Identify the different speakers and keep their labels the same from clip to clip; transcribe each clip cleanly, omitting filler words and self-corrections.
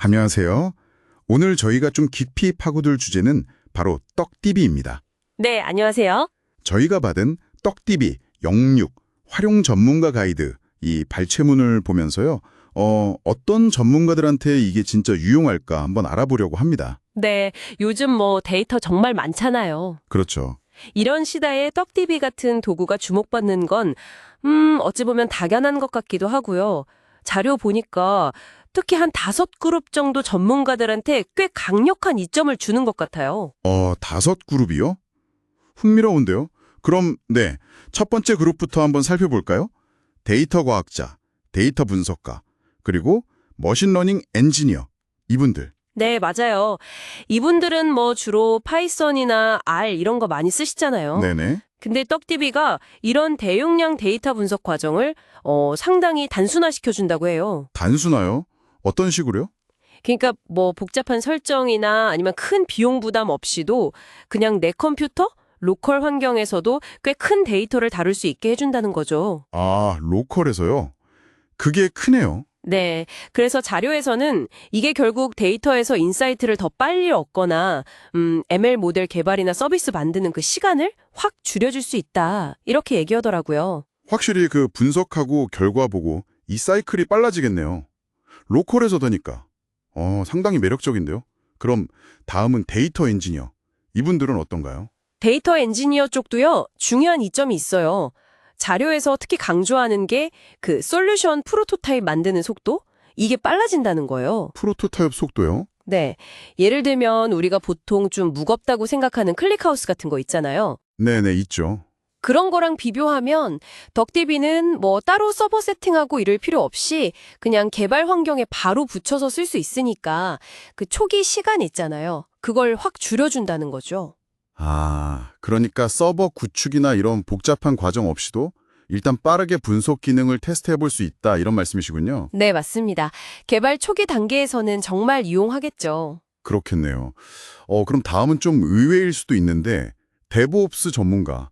Speaker 1: 안녕하세요. 오늘 저희가 좀 깊이 파고들 주제는 바로 떡디비입니다.
Speaker 2: 네, 안녕하세요.
Speaker 1: 저희가 받은 떡디비, 영육, 활용 전문가 가이드 이 발췌문을 보면서요. 어떤 전문가들한테 이게 진짜 유용할까 한번 알아보려고 합니다.
Speaker 2: 네, 요즘 데이터 정말 많잖아요.
Speaker 1: 그렇죠.
Speaker 2: 이런 시대에 떡디비 같은 도구가 주목받는 건, 어찌 보면 당연한 것 같기도 하고요. 자료 보니까 특히 한 5그룹 정도 전문가들한테 꽤 강력한 이점을 주는 것 같아요.
Speaker 1: 5그룹이요? 흥미로운데요? 그럼 네, 첫 번째 그룹부터 한번 살펴볼까요? 데이터 과학자, 데이터 분석가, 그리고 머신러닝 엔지니어, 이분들.
Speaker 2: 네, 맞아요. 이분들은 주로 파이썬이나 R 이런 거 많이 쓰시잖아요.
Speaker 1: 네네.
Speaker 2: 근데 떡디비가 이런 대용량 데이터 분석 과정을 상당히 단순화시켜준다고 해요.
Speaker 1: 단순화요? 어떤 식으로요?
Speaker 2: 그러니까 복잡한 설정이나 아니면 큰 비용 부담 없이도 그냥 내 컴퓨터, 로컬 환경에서도 꽤 큰 데이터를 다룰 수 있게 해준다는 거죠.
Speaker 1: 로컬에서요? 그게 크네요.
Speaker 2: 네. 그래서 자료에서는 이게 결국 데이터에서 인사이트를 더 빨리 얻거나 ML 모델 개발이나 서비스 만드는 그 시간을 확 줄여줄 수 있다. 이렇게 얘기하더라고요.
Speaker 1: 확실히 그 분석하고 결과 보고 이 사이클이 빨라지겠네요. 로컬에서 되니까. 상당히 매력적인데요. 그럼 다음은 데이터 엔지니어. 이분들은 어떤가요?
Speaker 2: 데이터 엔지니어 쪽도요, 중요한 이점이 있어요. 자료에서 특히 강조하는 게 그 솔루션 프로토타입 만드는 속도? 이게 빨라진다는 거예요.
Speaker 1: 프로토타입 속도요?
Speaker 2: 네. 예를 들면 우리가 보통 좀 무겁다고 생각하는 클릭하우스 같은 거 있잖아요.
Speaker 1: 네네, 있죠.
Speaker 2: 그런 거랑 비교하면 덕디비는 따로 서버 세팅하고 이럴 필요 없이 그냥 개발 환경에 바로 붙여서 쓸 수 있으니까 그 초기 시간 있잖아요. 그걸 확 줄여준다는 거죠.
Speaker 1: 그러니까 서버 구축이나 이런 복잡한 과정 없이도 일단 빠르게 분석 기능을 테스트해 볼 수 있다 이런 말씀이시군요.
Speaker 2: 네, 맞습니다. 개발 초기 단계에서는 정말 유용하겠죠.
Speaker 1: 그렇겠네요. 그럼 다음은 좀 의외일 수도 있는데 데브옵스 전문가.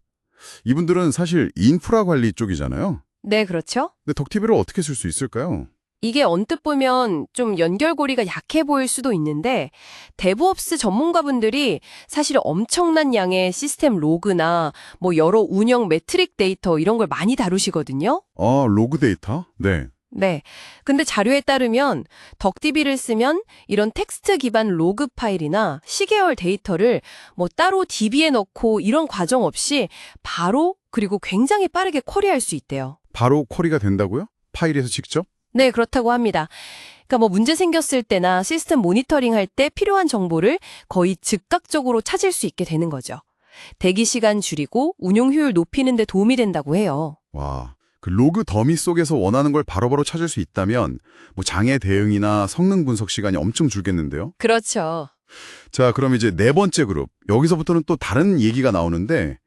Speaker 1: 이분들은 사실 인프라 관리 쪽이잖아요.
Speaker 2: 네, 그렇죠.
Speaker 1: 근데 덕티비를 어떻게 쓸 수 있을까요?
Speaker 2: 이게 언뜻 보면 좀 연결고리가 약해 보일 수도 있는데 데브옵스 전문가분들이 사실 엄청난 양의 시스템 로그나 여러 운영 매트릭 데이터 이런 걸 많이 다루시거든요.
Speaker 1: 로그 데이터? 네.
Speaker 2: 네. 근데 자료에 따르면 덕디비를 쓰면 이런 텍스트 기반 로그 파일이나 시계열 데이터를 따로 DB에 넣고 이런 과정 없이 바로 그리고 굉장히 빠르게 쿼리할 수 있대요.
Speaker 1: 바로 쿼리가 된다고요? 파일에서 직접?
Speaker 2: 네, 그렇다고 합니다. 그러니까 문제 생겼을 때나 시스템 모니터링 할 때 필요한 정보를 거의 즉각적으로 찾을 수 있게 되는 거죠. 대기 시간 줄이고 운용 효율 높이는 데 도움이 된다고 해요.
Speaker 1: 와, 그 로그 더미 속에서 원하는 걸 바로바로 찾을 수 있다면 장애 대응이나 성능 분석 시간이 엄청 줄겠는데요?
Speaker 2: 그렇죠.
Speaker 1: 자, 그럼 이제 네 번째 그룹. 여기서부터는 또 다른 얘기가 나오는데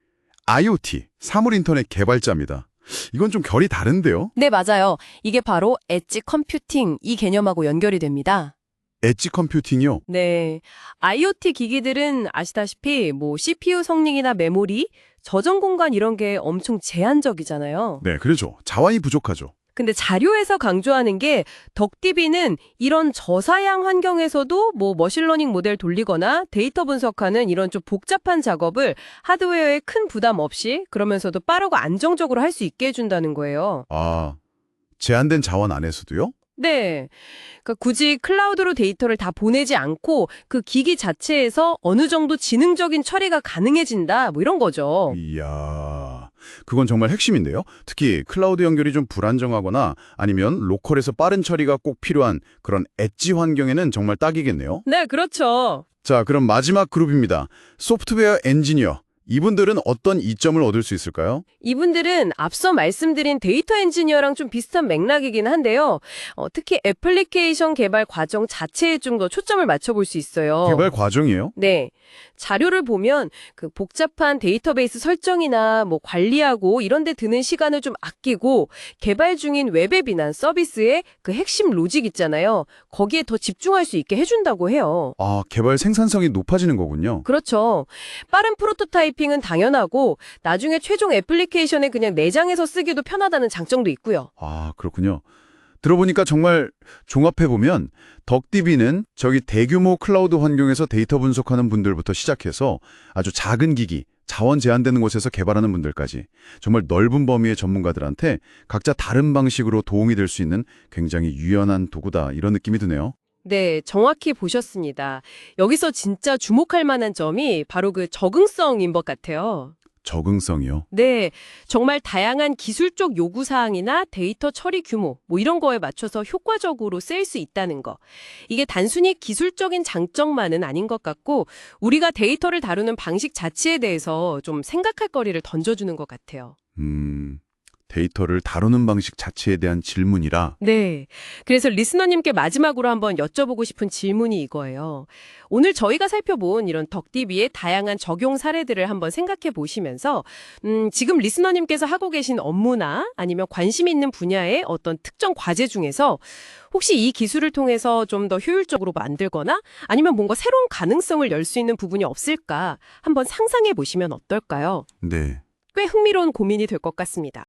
Speaker 1: IoT, 사물 인터넷 개발자입니다. 이건 좀 결이 다른데요?
Speaker 2: 네, 맞아요. 이게 바로 엣지 컴퓨팅 이 개념하고 연결이 됩니다.
Speaker 1: 엣지 컴퓨팅이요?
Speaker 2: 네. IoT 기기들은 아시다시피 CPU 성능이나 메모리, 저장 공간 이런 게 엄청 제한적이잖아요.
Speaker 1: 네, 그렇죠. 자원이 부족하죠.
Speaker 2: 근데 자료에서 강조하는 게 덕디비는 이런 저사양 환경에서도 머신러닝 모델 돌리거나 데이터 분석하는 이런 좀 복잡한 작업을 하드웨어에 큰 부담 없이 그러면서도 빠르고 안정적으로 할 수 있게 해준다는 거예요.
Speaker 1: 제한된 자원 안에서도요?
Speaker 2: 네. 그러니까 굳이 클라우드로 데이터를 다 보내지 않고 그 기기 자체에서 어느 정도 지능적인 처리가 가능해진다 이런 거죠.
Speaker 1: 이야, 그건 정말 핵심인데요. 특히 클라우드 연결이 좀 불안정하거나 아니면 로컬에서 빠른 처리가 꼭 필요한 그런 엣지 환경에는 정말 딱이겠네요.
Speaker 2: 네, 그렇죠.
Speaker 1: 자, 그럼 마지막 그룹입니다. 소프트웨어 엔지니어. 이분들은 어떤 이점을 얻을 수 있을까요?
Speaker 2: 이분들은 앞서 말씀드린 데이터 엔지니어랑 좀 비슷한 맥락이긴 한데요. 특히 애플리케이션 개발 과정 자체에 좀 더 초점을 맞춰볼 수 있어요.
Speaker 1: 개발 과정이에요?
Speaker 2: 네. 자료를 보면 그 복잡한 데이터베이스 설정이나 관리하고 이런 데 드는 시간을 좀 아끼고 개발 중인 웹앱이나 서비스의 그 핵심 로직 있잖아요. 거기에 더 집중할 수 있게 해준다고 해요.
Speaker 1: 개발 생산성이 높아지는 거군요.
Speaker 2: 그렇죠. 빠른 프로토타이핑은 당연하고 나중에 최종 애플리케이션에 그냥 내장해서 쓰기도 편하다는 장점도 있고요.
Speaker 1: 그렇군요.
Speaker 3: 들어보니까 정말 종합해보면 덕디비는 저기 대규모 클라우드 환경에서 데이터 분석하는 분들부터 시작해서 아주 작은 기기, 자원 제한되는 곳에서 개발하는 분들까지 정말 넓은 범위의 전문가들한테 각자 다른 방식으로 도움이 될 수 있는 굉장히 유연한 도구다 이런 느낌이 드네요.
Speaker 2: 네, 정확히 보셨습니다. 여기서 진짜 주목할 만한 점이 바로 그 적응성인 것 같아요.
Speaker 3: 적응성이요.
Speaker 2: 네, 정말 다양한 기술적 요구사항이나 데이터 처리 규모, 뭐 이런 거에 맞춰서 효과적으로 쓰일 수 있다는 거. 이게 단순히 기술적인 장점만은 아닌 것 같고, 우리가 데이터를 다루는 방식 자체에 대해서 좀 생각할 거리를 던져주는 것 같아요.
Speaker 3: 데이터를 다루는 방식 자체에 대한 질문이라
Speaker 2: 네. 그래서 리스너님께 마지막으로 한번 여쭤보고 싶은 질문이 이거예요. 오늘 저희가 살펴본 이런 덕디비의 다양한 적용 사례들을 한번 생각해 보시면서, 지금 리스너님께서 하고 계신 업무나 아니면 관심 있는 분야의 어떤 특정 과제 중에서 혹시 이 기술을 통해서 좀 더 효율적으로 만들거나 아니면 뭔가 새로운 가능성을 열 수 있는 부분이 없을까 한번 상상해 보시면 어떨까요?
Speaker 3: 네.
Speaker 2: 꽤 흥미로운 고민이 될 것 같습니다.